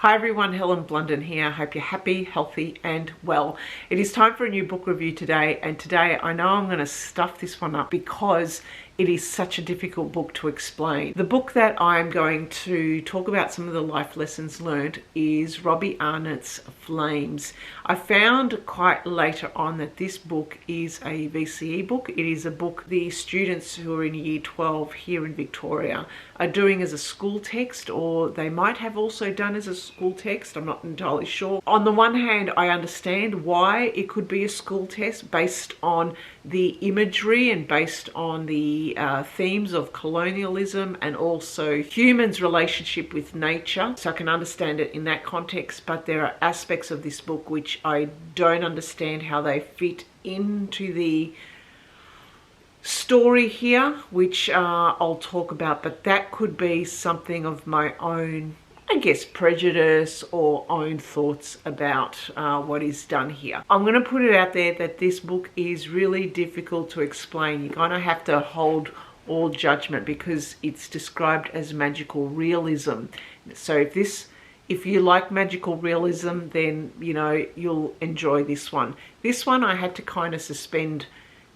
Hi everyone, Helen Blunden here. Hope you're happy, healthy and well. It is time for a new book review today, and today I know I'm going to stuff this one up because it is such a difficult book to explain. The book that I'm going to talk about some of the life lessons learned is Robbie Arnott's Flames. I found quite later on that this book is a VCE book. It is a book the students who are in year 12 here in Victoria are doing as a school text, or they might have also done as a school text. I'm not entirely sure. On the one hand, I understand why it could be a school test based on the imagery and based on the themes of colonialism and also humans' relationship with nature. So I can understand it in that context, but there are aspects of this book which I don't understand how they fit into the story here, which I'll talk about, but that could be something of my own, I guess, prejudice or own thoughts about what is done here. I'm going to put it out there that this book is really difficult to explain. You're going to have to hold all judgment because it's described as magical realism. So if you like magical realism, then you know you'll enjoy this one. This one I had to kind of suspend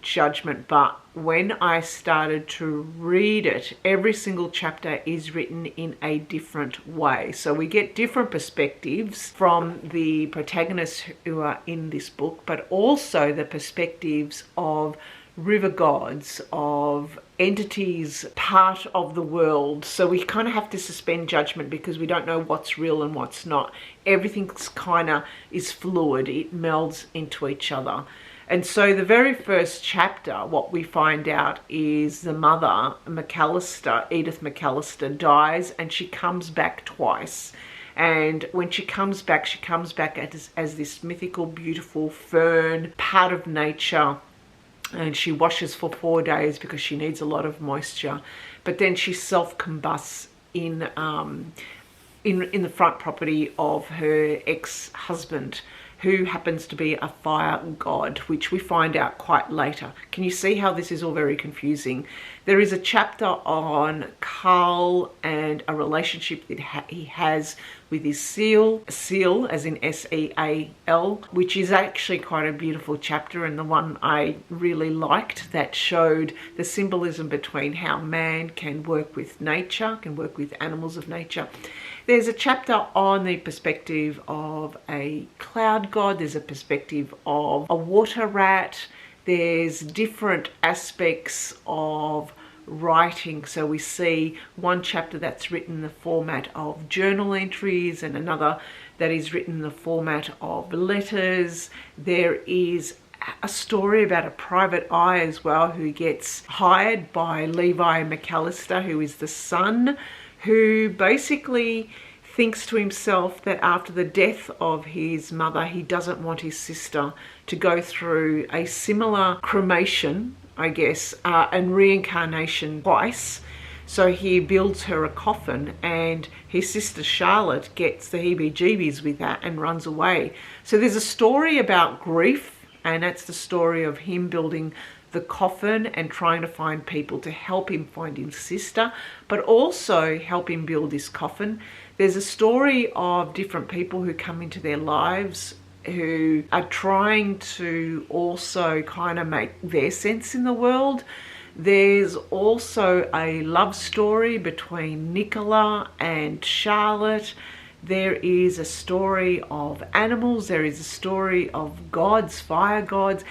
judgment, but when I started to read it, every single chapter is written in a different way. So we get different perspectives from the protagonists who are in this book, but also the perspectives of river gods, of entities, part of the world. So we kind of have to suspend judgment because we don't know what's real and what's not. Everything's kind of is fluid. It melds into each other. And so the very first chapter, what we find out is the mother, Edith McAllister, dies and she comes back twice. And when she comes back as this mythical, beautiful fern, part of nature. And she washes for 4 days because she needs a lot of moisture. But then she self-combusts in the front property of her ex-husband, who happens to be a fire god, which we find out quite later. Can you see how this is all very confusing? There is a chapter on Carl and a relationship that he has with his seal as in S-E-A-L, which is actually quite a beautiful chapter, and the one I really liked, that showed the symbolism between how man can work with nature, can work with animals of nature. There's a chapter on the perspective of a cloud god. There's a perspective of a water rat. There's different aspects of writing. So we see one chapter that's written in the format of journal entries and another that is written in the format of letters. There is a story about a private eye as well, who gets hired by Levi McAllister, who is the son, who basically thinks to himself that after the death of his mother, he doesn't want his sister to go through a similar cremation, I guess, and reincarnation twice. So he builds her a coffin, and his sister Charlotte gets the heebie-jeebies with that and runs away. So there's a story about grief, and that's the story of him building the coffin and trying to find people to help him find his sister, but also help him build this coffin. There's a story of different people who come into their lives who are trying to also kind of make their sense in the world. There's also a love story between Nicola and Charlotte. There is a story of animals. There is a story of gods, fire gods.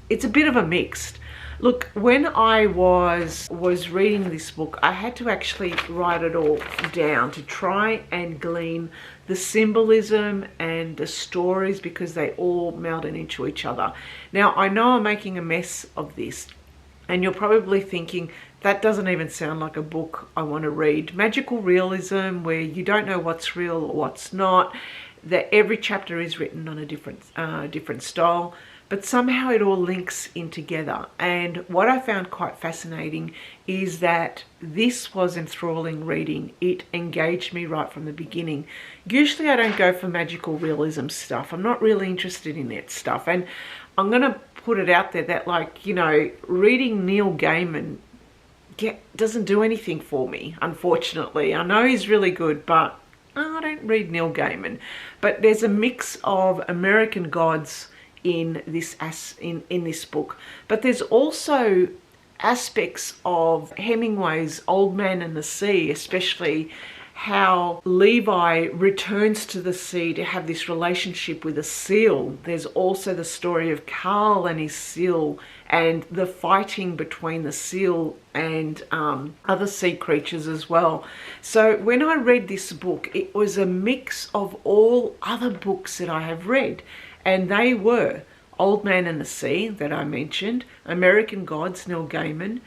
It's a bit of a mixed. Look, when I was reading this book, I had to actually write it all down to try and glean the symbolism and the stories, because they all melded into each other. Now, I know I'm making a mess of this, and you're probably thinking, that doesn't even sound like a book I want to read. Magical realism, where you don't know what's real or what's not, that every chapter is written on a different style, but somehow it all links in together. And what I found quite fascinating is that this was enthralling reading. It engaged me right from the beginning. Usually I don't go for magical realism stuff. I'm not really interested in that stuff. And I'm going to put it out there that, like, you know, reading Neil Gaiman doesn't do anything for me, unfortunately. I know he's really good, but I don't read Neil Gaiman, but there's a mix of American gods in this in this book, but there's also aspects of Hemingway's Old Man and the Sea, especially how Levi returns to the sea to have this relationship with a seal. There's also the story of Carl and his seal and the fighting between the seal and other sea creatures as well. So when I read this book, it was a mix of all other books that I have read, and they were Old Man and the Sea that I mentioned, American Gods, Neil Gaiman.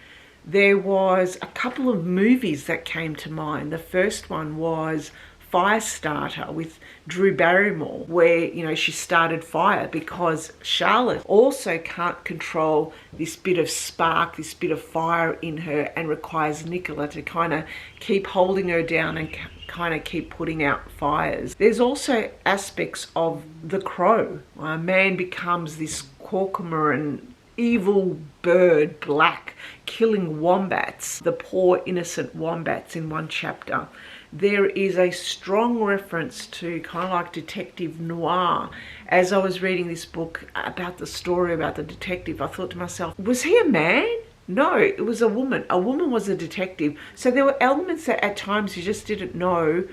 There was a couple of movies that came to mind. The first one was Firestarter with Drew Barrymore, where, you know, she started fire because Charlotte also can't control this bit of spark, this bit of fire in her, and requires Nicola to kind of keep holding her down and kind of keep putting out fires. There's also aspects of The Crow. A man becomes this cormorant evil bird, black, killing wombats, the poor innocent wombats in one chapter. There is a strong reference to kind of like detective noir. As I was reading this book about the story about the detective, I thought to myself, was he a man? No, it was a woman. A woman was a detective. So there were elements that at times you just didn't know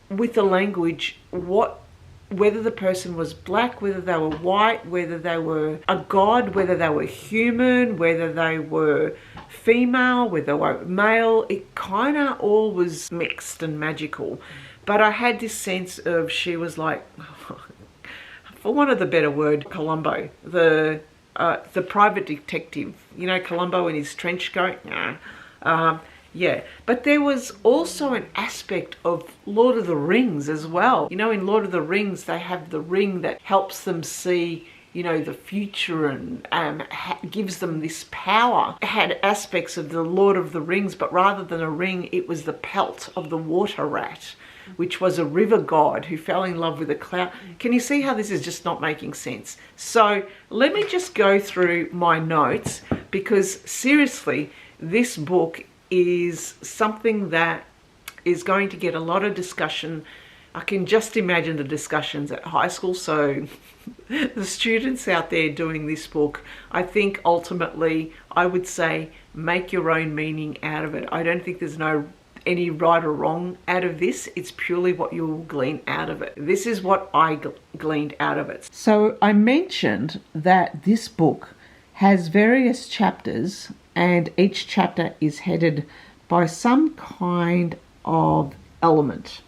with the language whether the person was black, whether they were white, whether they were a god, whether they were human, whether they were female, whether they were male. It kind of all was mixed and magical. But I had this sense of she was like, for want of the better word, Columbo, the private detective. You know, Columbo in his trench coat? Yeah, but there was also an aspect of Lord of the Rings as well. You know, in Lord of the Rings, they have the ring that helps them see, you know, the future and gives them this power. It had aspects of the Lord of the Rings, but rather than a ring, it was the pelt of the water rat, which was a river god who fell in love with a cloud. Can you see how this is just not making sense? So let me just go through my notes, because seriously, this book is something that is going to get a lot of discussion. I can just imagine the discussions at high school. So the students out there doing this book, I think ultimately I would say make your own meaning out of it. I don't think there's any right or wrong out of this. It's purely what you'll glean out of it. This is what I gleaned out of it. So I mentioned that this book has various chapters, and each chapter is headed by some kind of element.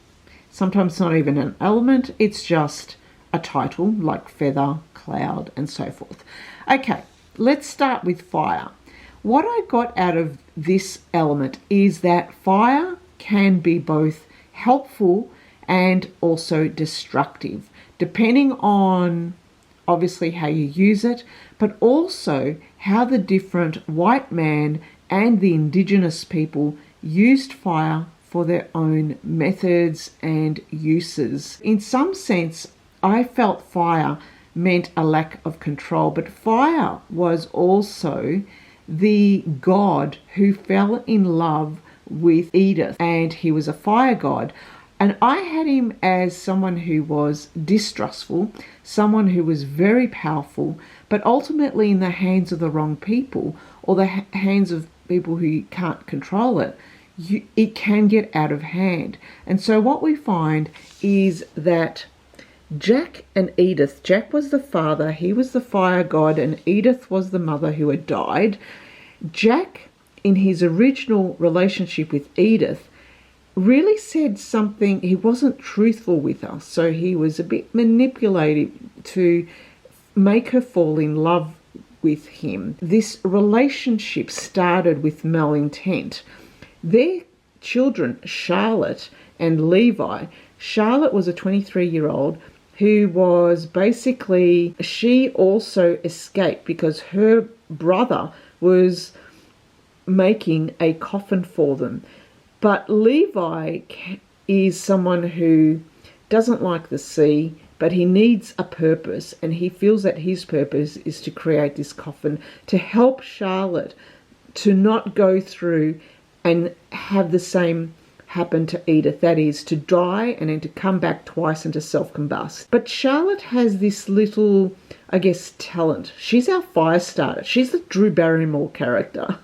Sometimes not even an element, it's just a title like feather, cloud, and so forth. Okay, let's start with fire. What I got out of this element is that fire can be both helpful and also destructive, depending on obviously how you use it, but also how the different white man and the indigenous people used fire for their own methods and uses. In some sense, I felt fire meant a lack of control, but fire was also the god who fell in love with Edith, and he was a fire god. And I had him as someone who was distrustful, someone who was very powerful, but ultimately in the hands of the wrong people, or the hands of people who can't control it, it can get out of hand. And so what we find is that Jack and Edith, Jack was the father, he was the fire god, and Edith was the mother who had died. Jack, in his original relationship with Edith, really said something, he wasn't truthful with her, so he was a bit manipulative to make her fall in love with him. This relationship started with malintent. Their children, Charlotte and Levi, Charlotte was a 23-year-old who was basically, she also escaped because her brother was making a coffin for them. But Levi is someone who doesn't like the sea, but he needs a purpose, and he feels that his purpose is to create this coffin to help Charlotte to not go through and have the same happened to Edith, that is, to die and then to come back twice and to self-combust. But Charlotte has this little, I guess, talent. She's our fire starter. She's the Drew Barrymore character,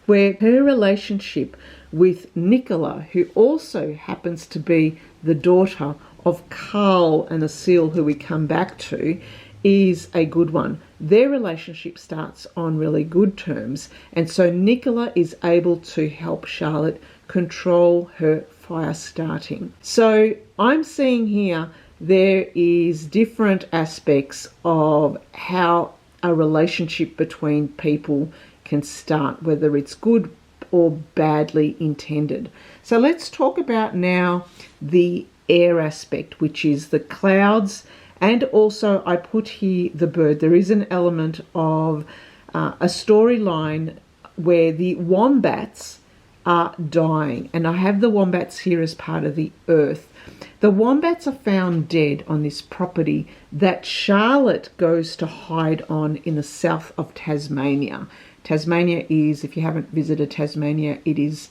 where her relationship with Nicola, who also happens to be the daughter of Carl and the seal, who we come back to, is a good one. Their relationship starts on really good terms, and so Nicola is able to help Charlotte control her fire starting. So I'm seeing here there is different aspects of how a relationship between people can start, whether it's good or badly intended. So let's talk about now the air aspect, which is the clouds, and also I put here the bird. There is an element of a storyline where the wombats are dying, and I have the wombats here as part of the earth. The wombats are found dead on this property that Charlotte goes to hide on in the south of Tasmania. Tasmania is, if you haven't visited Tasmania, it is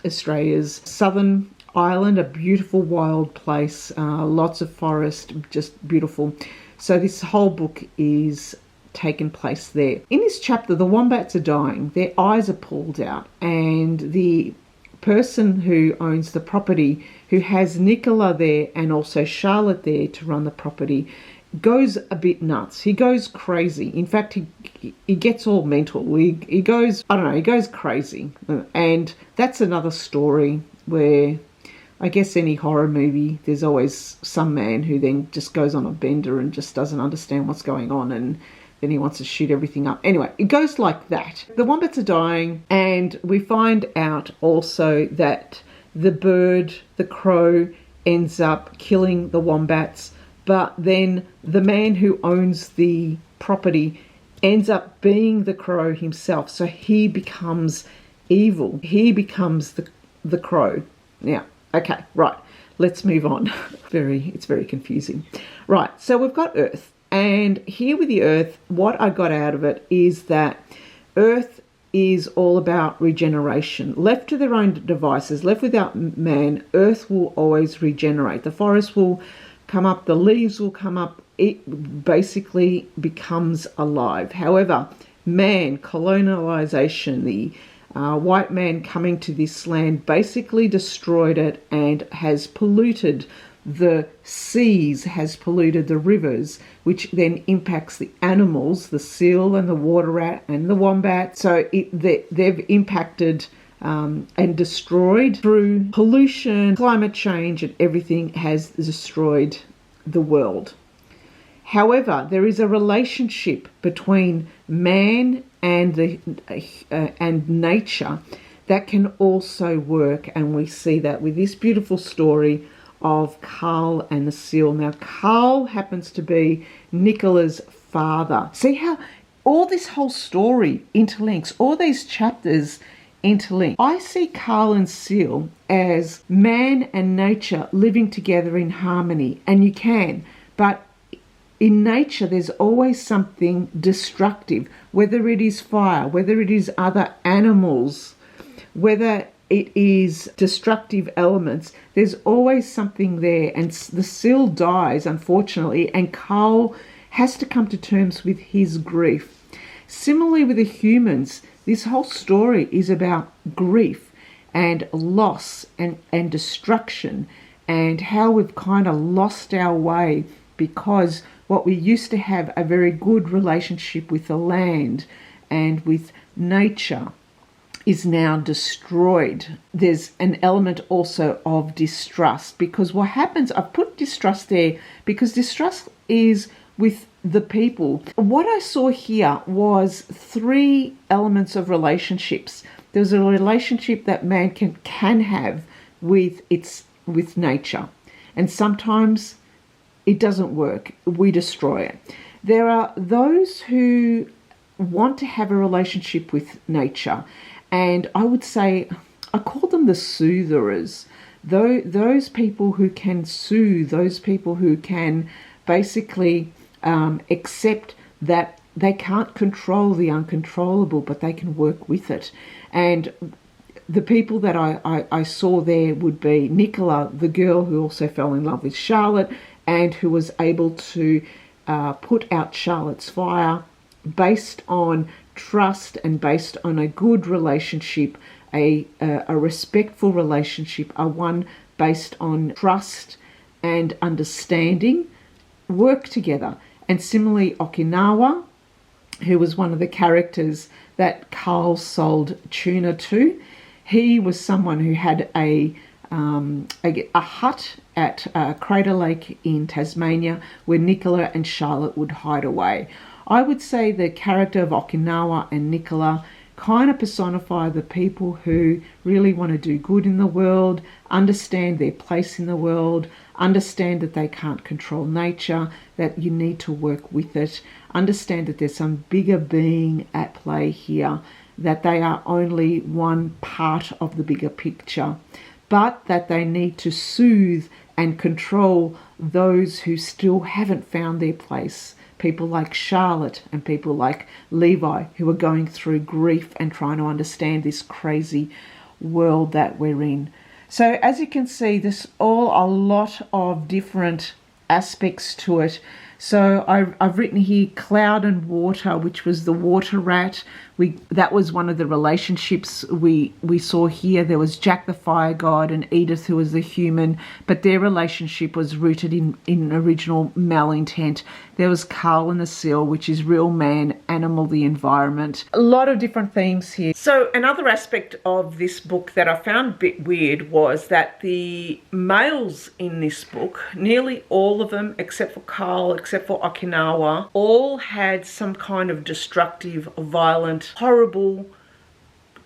Australia's southern island, a beautiful wild place, lots of forest, just beautiful. So this whole book is taken place there. In this chapter, the wombats are dying, their eyes are pulled out, and the person who owns the property, who has Nicola there and also Charlotte there to run the property, goes a bit nuts. He goes crazy. In fact, he gets all mental. He goes, I don't know, he goes crazy. And that's another story where, I guess any horror movie, there's always some man who then just goes on a bender and just doesn't understand what's going on, and then he wants to shoot everything up. Anyway, it goes like that. The wombats are dying, and we find out also that the bird, the crow, ends up killing the wombats, but then the man who owns the property ends up being the crow himself. So he becomes evil. He becomes the crow. Now, okay, right, let's move on. It's very confusing. Right, so we've got Earth. And here with the Earth, what I got out of it is that Earth is all about regeneration. Left to their own devices, left without man, Earth will always regenerate. The forest will come up, the leaves will come up. It basically becomes alive. However, man, colonization, the white man coming to this land basically destroyed it and has polluted the seas, has polluted the rivers, which then impacts the animals, the seal and the water rat and the wombat. So they've impacted and destroyed through pollution, climate change, and everything has destroyed the world. However, there is a relationship between man and nature that can also work, and we see that with this beautiful story of Carl and the seal. Now, Carl happens to be Nicola's father. See how all this whole story interlinks, all these chapters interlink. I see Carl and seal as man and nature living together in harmony, and you can, but in nature, there's always something destructive, whether it is fire, whether it is other animals, whether it is destructive elements. There's always something there, and the seal dies, unfortunately, and Carl has to come to terms with his grief. Similarly with the humans, this whole story is about grief and loss and destruction, and how we've kind of lost our way because what we used to have a very good relationship with the land and with nature is now destroyed. There's an element also of distrust, because what happens, I've put distrust there because distrust is with the people. What I saw here was three elements of relationships. There's a relationship that man can have with nature, and sometimes it doesn't work. We destroy it. There are those who want to have a relationship with nature, and I would say I call them the sootherers. Those people who can soothe, those people who can basically accept that they can't control the uncontrollable, but they can work with it. And the people that I saw there would be Nicola, the girl who also fell in love with Charlotte and who was able to put out Charlotte's fire based on trust and based on a good relationship, a respectful relationship, a one based on trust and understanding, work together. And similarly, Okinawa, who was one of the characters that Carl sold tuna to, he was someone who had a hut at Crater Lake in Tasmania where Nicola and Charlotte would hide away. I would say the character of Okinawa and Nicola kind of personify the people who really want to do good in the world, understand their place in the world, understand that they can't control nature, that you need to work with it, understand that there's some bigger being at play here, that they are only one part of the bigger picture, but that they need to soothe and control those who still haven't found their place. People like Charlotte and people like Levi, who are going through grief and trying to understand this crazy world that we're in. So as you can see, there's all a lot of different aspects to it. So I've written here cloud and water, which was the water rat. That was one of the relationships we saw here. There was Jack the fire god and Edith, who was the human, but their relationship was rooted in original malintent. There was Carl and the seal, which is real man, animal, the environment. A lot of different themes here. So another aspect of this book that I found a bit weird was that the males in this book, nearly all of them, except for Carl, except for Okinawa, all had some kind of destructive, violent, horrible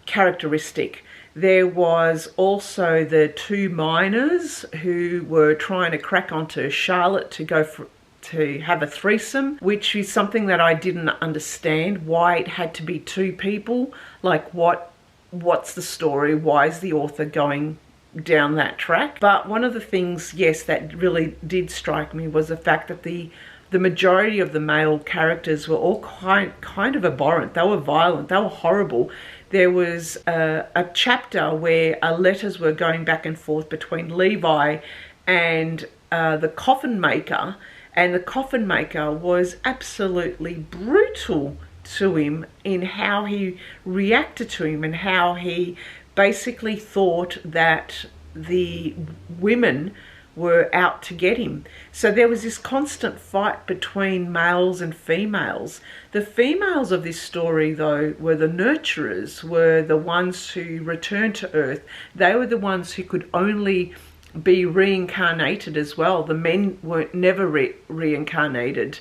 characteristic. There was also the two miners who were trying to crack onto Charlotte to have a threesome, which is something that I didn't understand, why it had to be two people. Like what's the story? Why is the author going down that track? But one of the things, yes, that really did strike me was the fact that the majority of the male characters were all kind of abhorrent. They were violent. They were horrible. There was a chapter where letters were going back and forth between Levi and the coffin maker, and the coffin maker was absolutely brutal to him in how he reacted to him and how he basically thought that the women were out to get him. So there was this constant fight between males and females. The females of this story, though, were the nurturers, were the ones who returned to Earth. They were the ones who could only be reincarnated as well. The men weren't never reincarnated.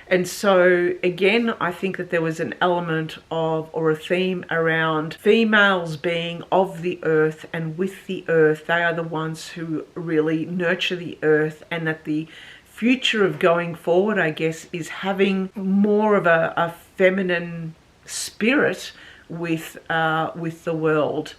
And so again, I think that there was an element of, or a theme around females being of the earth and with the earth. They are the ones who really nurture the earth, and that the future of going forward, I guess, is having more of a feminine spirit with the world.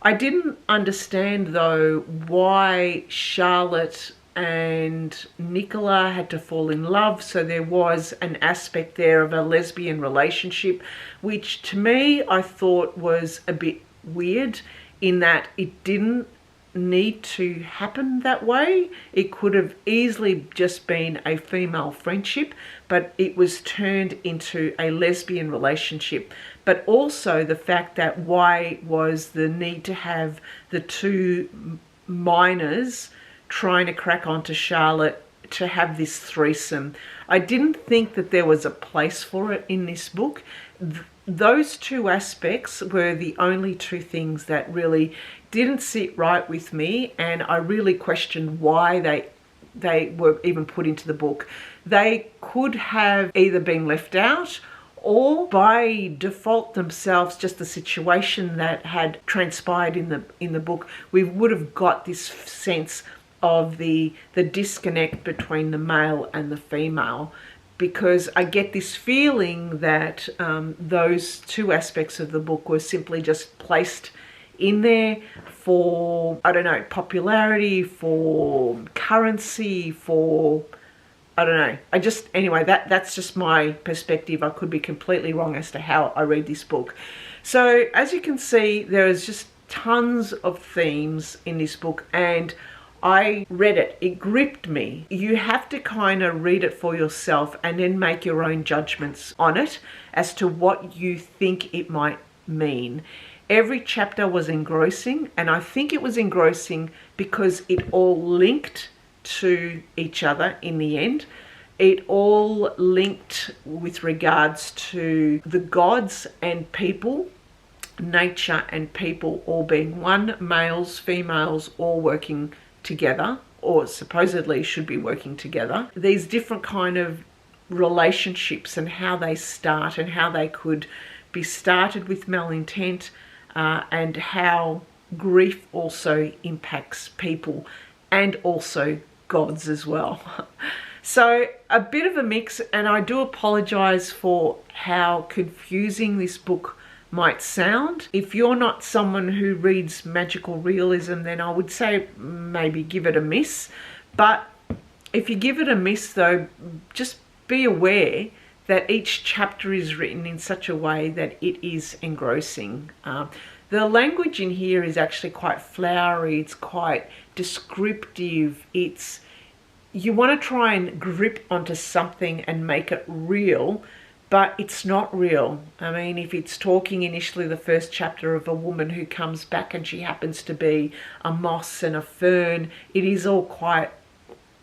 I didn't understand, though, why Charlotte and Nicola had to fall in love. So there was an aspect there of a lesbian relationship, which to me I thought was a bit weird, in that it didn't need to happen that way. It could have easily just been a female friendship, but it was turned into a lesbian relationship. But also the fact that why was the need to have the two miners trying to crack onto Charlotte to have this threesome. I didn't think that there was a place for it in this book. Those two aspects were the only two things that really didn't sit right with me, and I really questioned why they were even put into the book. They could have either been left out, or by default themselves, just the situation that had transpired in the book, we would have got this sense of the disconnect between the male and the female, because I get this feeling that those two aspects of the book were simply just placed in there for, I don't know, popularity, for currency, for, I don't know. Anyway, that's just my perspective. I could be completely wrong as to how I read this book. So as you can see, there is just tons of themes in this book, and I read it. It gripped me. You have to kind of read it for yourself and then make your own judgments on it as to what you think it might mean. Every chapter was engrossing, and I think it was engrossing because it all linked to each other in the end. It all linked with regards to the gods and people, nature and people all being one, males, females, all working together, or supposedly should be working together. These different kind of relationships and how they start and how they could be started with malintent, and how grief also impacts people and also gods as well. So a bit of a mix, and I do apologize for how confusing this book might sound. If you're not someone who reads magical realism, then I would say maybe give it a miss. But if you give it a miss though, just be aware that each chapter is written in such a way that it is engrossing. The language in here is actually quite flowery, it's quite descriptive, you want to try and grip onto something and make it real, but it's not real. I mean, if it's talking initially, the first chapter of a woman who comes back and she happens to be a moss and a fern, it is all quite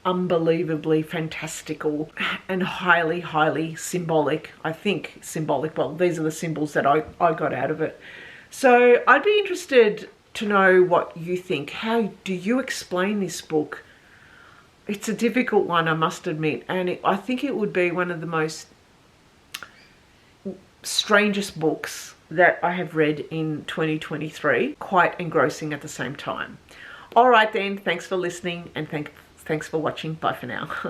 unbelievably fantastical and highly, highly symbolic. I think symbolic. Well, these are the symbols that I got out of it. So I'd be interested to know what you think. How do you explain this book? It's a difficult one, I must admit, and I think it would be one of the most strangest books that I have read in 2023. Quite engrossing at the same time. All right then, thanks for listening, and thanks for watching. Bye for now.